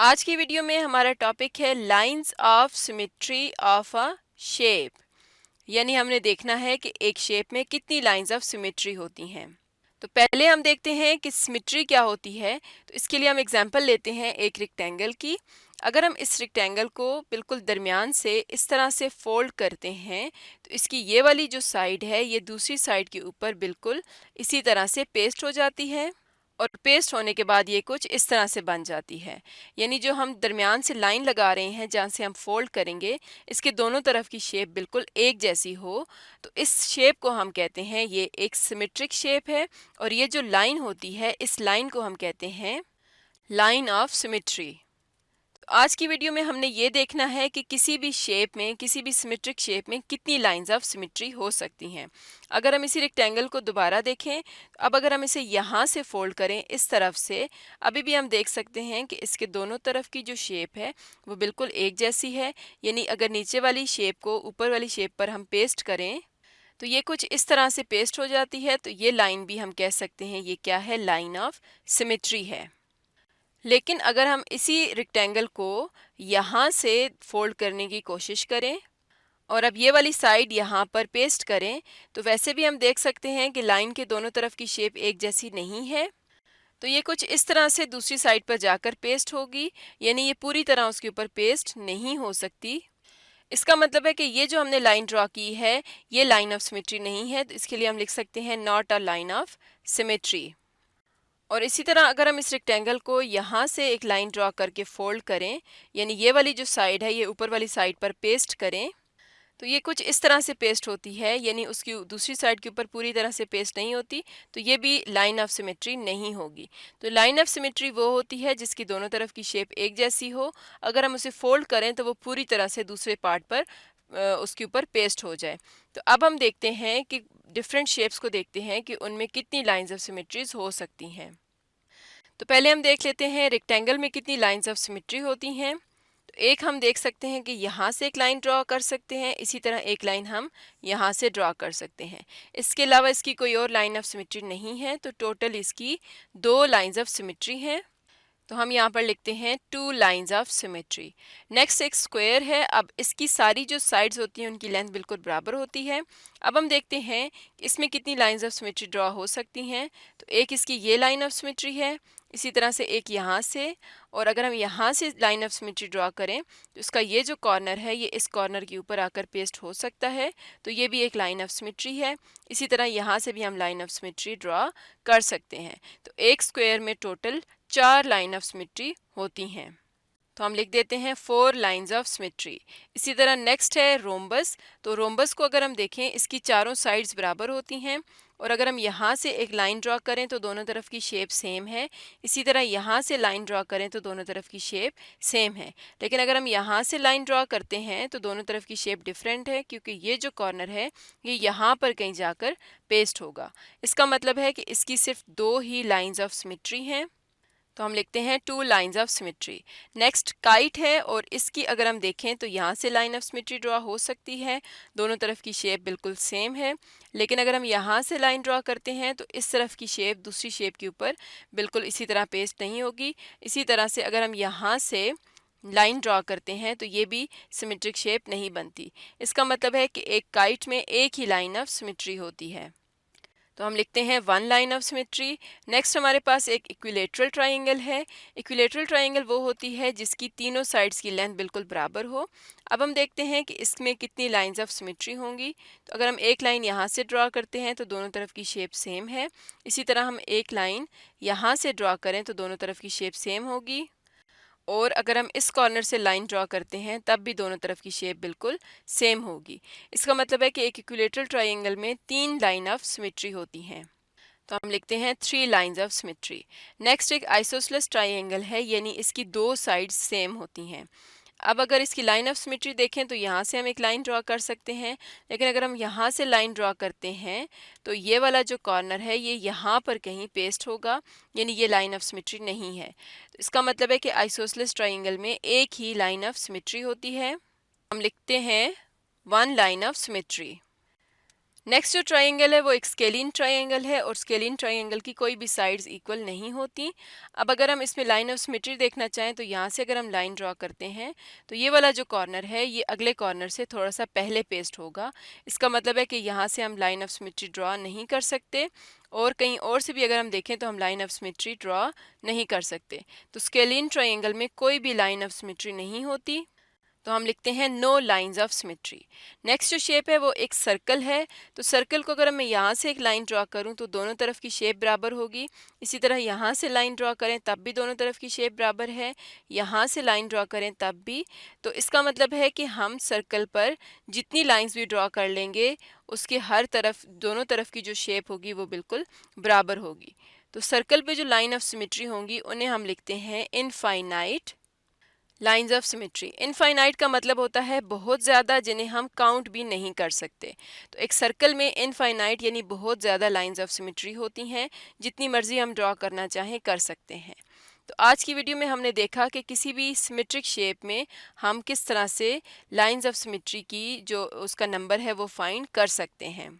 आज की वीडियो में हमारा टॉपिक है lines of symmetry of a shape. यानी हमने देखना है कि एक शेप में कितनी लाइंस ऑफ सिमेट्री होती हैं। तो पहले हम देखते हैं कि सिमेट्री क्या होती है। तो इसके लिए हम एग्जांपल लेते हैं एक रेक्टेंगल की। अगर हम इस रेक्टेंगल को बिल्कुल दरमियान से इस तरह से फोल्ड करते हैं तो इसकी ये वाली जो साइड है ये दूसरी साइड के ऊपर बिल्कुल इसी तरह से पेस्ट हो जाती है और पेस्ट होने के बाद ये कुछ इस तरह से बन जाती है। यानी जो हम दरमियान से लाइन लगा रहे हैं जहाँ से हम फोल्ड करेंगे, इसके दोनों तरफ की शेप बिल्कुल एक जैसी हो, तो इस शेप को हम कहते हैं ये एक सिमेट्रिक शेप है। और ये जो लाइन होती है इस लाइन को हम कहते हैं लाइन ऑफ सिमेट्री। आज की वीडियो में हमने ये देखना है कि किसी भी शेप में, किसी भी सिमेट्रिक शेप में कितनी लाइंस ऑफ सिमेट्री हो सकती हैं। अगर हम इसी रेक्टेंगल को दोबारा देखें, अब अगर हम इसे यहाँ से फोल्ड करें इस तरफ से, अभी भी हम देख सकते हैं कि इसके दोनों तरफ की जो शेप है वो बिल्कुल एक जैसी है। यानी अगर नीचे वाली शेप को ऊपर वाली शेप पर हम पेस्ट करें तो ये कुछ इस तरह से पेस्ट हो जाती है। तो ये लाइन भी हम कह सकते हैं ये क्या है, लाइन ऑफ सिमेट्री है। लेकिन अगर हम इसी रेक्टेंगल को यहाँ से फोल्ड करने की कोशिश करें और अब ये वाली साइड यहाँ पर पेस्ट करें तो वैसे भी हम देख सकते हैं कि लाइन के दोनों तरफ की शेप एक जैसी नहीं है। तो ये कुछ इस तरह से दूसरी साइड पर जाकर पेस्ट होगी, यानी ये पूरी तरह उसके ऊपर पेस्ट नहीं हो सकती। इसका मतलब है कि ये जो हमने लाइन ड्रॉ की है ये लाइन ऑफ सिमेट्री नहीं है। तो इसके लिए हम लिख सकते हैं not a line of symmetry. और इसी तरह अगर हम इस रेक्टेंगल को यहाँ से एक लाइन ड्रॉ करके फोल्ड करें, यानी ये वाली जो साइड है ये ऊपर वाली साइड पर पेस्ट करें, तो ये कुछ इस तरह से पेस्ट होती है। यानी उसकी दूसरी साइड के ऊपर पूरी तरह से पेस्ट नहीं होती, तो ये भी लाइन ऑफ सिमेट्री नहीं होगी। तो लाइन ऑफ सिमेट्री वो होती है जिसकी दोनों तरफ की शेप एक जैसी हो, अगर हम उसे फोल्ड करें तो वो पूरी तरह से दूसरे पार्ट पर उसके ऊपर पेस्ट हो जाए। तो अब हम देखते हैं कि डिफरेंट शेप्स को देखते हैं कि उनमें कितनी लाइंस ऑफ सिमेट्रीज हो सकती हैं। तो पहले हम देख लेते हैं रेक्टेंगल में कितनी लाइंस ऑफ सिमेट्री होती हैं। तो एक हम देख सकते हैं कि यहाँ से एक लाइन ड्रॉ कर सकते हैं, इसी तरह एक लाइन हम यहाँ से ड्रॉ कर सकते हैं। इसके अलावा इसकी कोई और लाइन ऑफ सिमेट्री नहीं है, तो टोटल इसकी 2 लाइंस ऑफ सिमेट्री हैं। तो हम यहाँ पर लिखते हैं 2 लाइंस ऑफ सिमेट्री। नेक्स्ट एक स्क्वायर है। अब इसकी सारी जो साइड्स होती हैं उनकी लेंथ बिल्कुल बराबर होती है। अब हम देखते हैं कि इसमें कितनी लाइंस ऑफ सिमेट्री ड्रॉ हो सकती हैं। तो एक इसकी ये लाइन ऑफ सिमेट्री है, इसी तरह से एक यहाँ से, और अगर हम यहाँ से लाइन ऑफ सिमेट्री ड्रॉ करें तो इसका ये जो कॉर्नर है ये इस कॉर्नर के ऊपर आकर पेस्ट हो सकता है, तो ये भी एक लाइन ऑफ सिमेट्री है। इसी तरह यहाँ से भी हम लाइन ऑफ सिमेट्री ड्रॉ कर सकते हैं। तो एक स्क्वायर में टोटल 4 लाइन ऑफ सिमेट्री होती हैं। तो हम लिख देते हैं 4 लाइंस ऑफ सिमेट्री। इसी तरह नेक्स्ट है रोम्बस। तो रोम्बस को अगर हम देखें इसकी चारों साइड्स बराबर होती हैं, और अगर हम यहाँ से एक लाइन ड्रॉ करें तो दोनों तरफ की शेप सेम है। इसी तरह यहाँ से लाइन ड्रॉ करें तो दोनों तरफ की शेप सेम है। लेकिन अगर हम यहाँ से लाइन ड्रॉ करते हैं तो दोनों तरफ की शेप डिफरेंट है, क्योंकि ये जो कॉर्नर है ये यहाँ पर कहीं जाकर पेस्ट होगा। इसका मतलब है कि इसकी सिर्फ 2 ही लाइंस ऑफ सिमेट्री हैं। तो हम लिखते हैं 2 lines of symmetry. Next kite है, और इसकी अगर हम देखें तो यहाँ से लाइन ऑफ सिमेट्री ड्रॉ हो सकती है, दोनों तरफ की शेप बिल्कुल सेम है। लेकिन अगर हम यहाँ से लाइन ड्रॉ करते हैं तो इस तरफ की शेप दूसरी शेप के ऊपर बिल्कुल इसी तरह पेस्ट नहीं होगी। इसी तरह से अगर हम यहाँ से लाइन ड्रॉ करते हैं तो ये भी सिमेट्रिक शेप नहीं बनती। इसका मतलब है कि एक काइट में एक ही लाइन ऑफ सिमेट्री होती है। तो हम लिखते हैं 1 लाइन ऑफ सिमेट्री। नेक्स्ट हमारे पास एक इक्विलेटरल ट्राइंगल है। इक्विलेटरल ट्राइंगल वो होती है जिसकी तीनों साइड्स की लेंथ बिल्कुल बराबर हो। अब हम देखते हैं कि इसमें कितनी लाइंस ऑफ सिमेट्री होंगी। तो अगर हम एक लाइन यहाँ से ड्रॉ करते हैं तो दोनों तरफ की शेप सेम है। इसी तरह हम एक लाइन यहाँ से ड्रॉ करें तो दोनों तरफ की शेप सेम होगी, और अगर हम इस कॉर्नर से लाइन ड्रॉ करते हैं तब भी दोनों तरफ की शेप बिल्कुल सेम होगी। इसका मतलब है कि एक इक्विलेटरल ट्राइंगल में 3 लाइन ऑफ सिमेट्री होती हैं। तो हम लिखते हैं 3 लाइंस ऑफ सिमेट्री। नेक्स्ट एक आइसोसेलेस ट्राइंगल है, यानी इसकी 2 साइड्स सेम होती हैं। अब अगर इसकी लाइन ऑफ सिमेट्री देखें तो यहाँ से हम एक लाइन ड्रॉ कर सकते हैं, लेकिन अगर हम यहाँ से लाइन ड्रॉ करते हैं तो ये वाला जो कॉर्नर है ये यहाँ पर कहीं पेस्ट होगा, यानी ये लाइन ऑफ सिमेट्री नहीं है। तो इसका मतलब है कि आइसोसेलेस ट्राइंगल में एक ही लाइन ऑफ सिमेट्री होती है। हम लिखते हैं 1 लाइन ऑफ सिमेट्री। नेक्स्ट जो ट्रायंगल है वो एक स्केलिन ट्रायंगल है और स्केलिन ट्रायंगल की कोई भी साइड्स इक्वल नहीं होती। अब अगर हम इसमें लाइन ऑफ सिमेट्री देखना चाहें तो यहाँ से अगर हम लाइन ड्रॉ करते हैं तो ये वाला जो कॉर्नर है ये अगले कॉर्नर से थोड़ा सा पहले पेस्ट होगा। इसका मतलब है कि यहाँ से हम लाइन ऑफ सिमेट्री ड्रॉ नहीं कर सकते और कहीं और से भी अगर हम देखें तो हम लाइन ऑफ सिमेट्री ड्रॉ नहीं कर सकते। तो स्केलिन ट्रायंगल में कोई भी लाइन ऑफ सिमेट्री नहीं होती, तो हम लिखते हैं no lines of symmetry. Next जो शेप है वो एक सर्कल है। तो सर्कल को अगर मैं यहाँ से एक लाइन ड्रॉ करूँ तो दोनों तरफ की शेप बराबर होगी। इसी तरह यहाँ से लाइन ड्रॉ करें तब भी दोनों तरफ की शेप बराबर है, यहाँ से लाइन ड्रॉ करें तब भी। तो इसका मतलब है कि हम सर्कल पर जितनी लाइंस भी ड्रॉ कर लेंगे उसके हर तरफ दोनों तरफ की जो शेप होगी वो बिल्कुल बराबर होगी। तो सर्कल पे जो लाइन ऑफ सिमेट्री होंगी उन्हें हम लिखते हैं infinite lines of symmetry. Infinite का मतलब होता है बहुत ज़्यादा, जिन्हें हम काउंट भी नहीं कर सकते। तो एक सर्कल में इनफाइनाइट यानी बहुत ज़्यादा लाइंस ऑफ सिमेट्री होती हैं, जितनी मर्जी हम ड्रॉ करना चाहें कर सकते हैं। तो आज की वीडियो में हमने देखा कि किसी भी सिमेट्रिक शेप में हम किस तरह से लाइंस ऑफ सिमेट्री की जो उसका नंबर है वो फाइंड कर सकते हैं।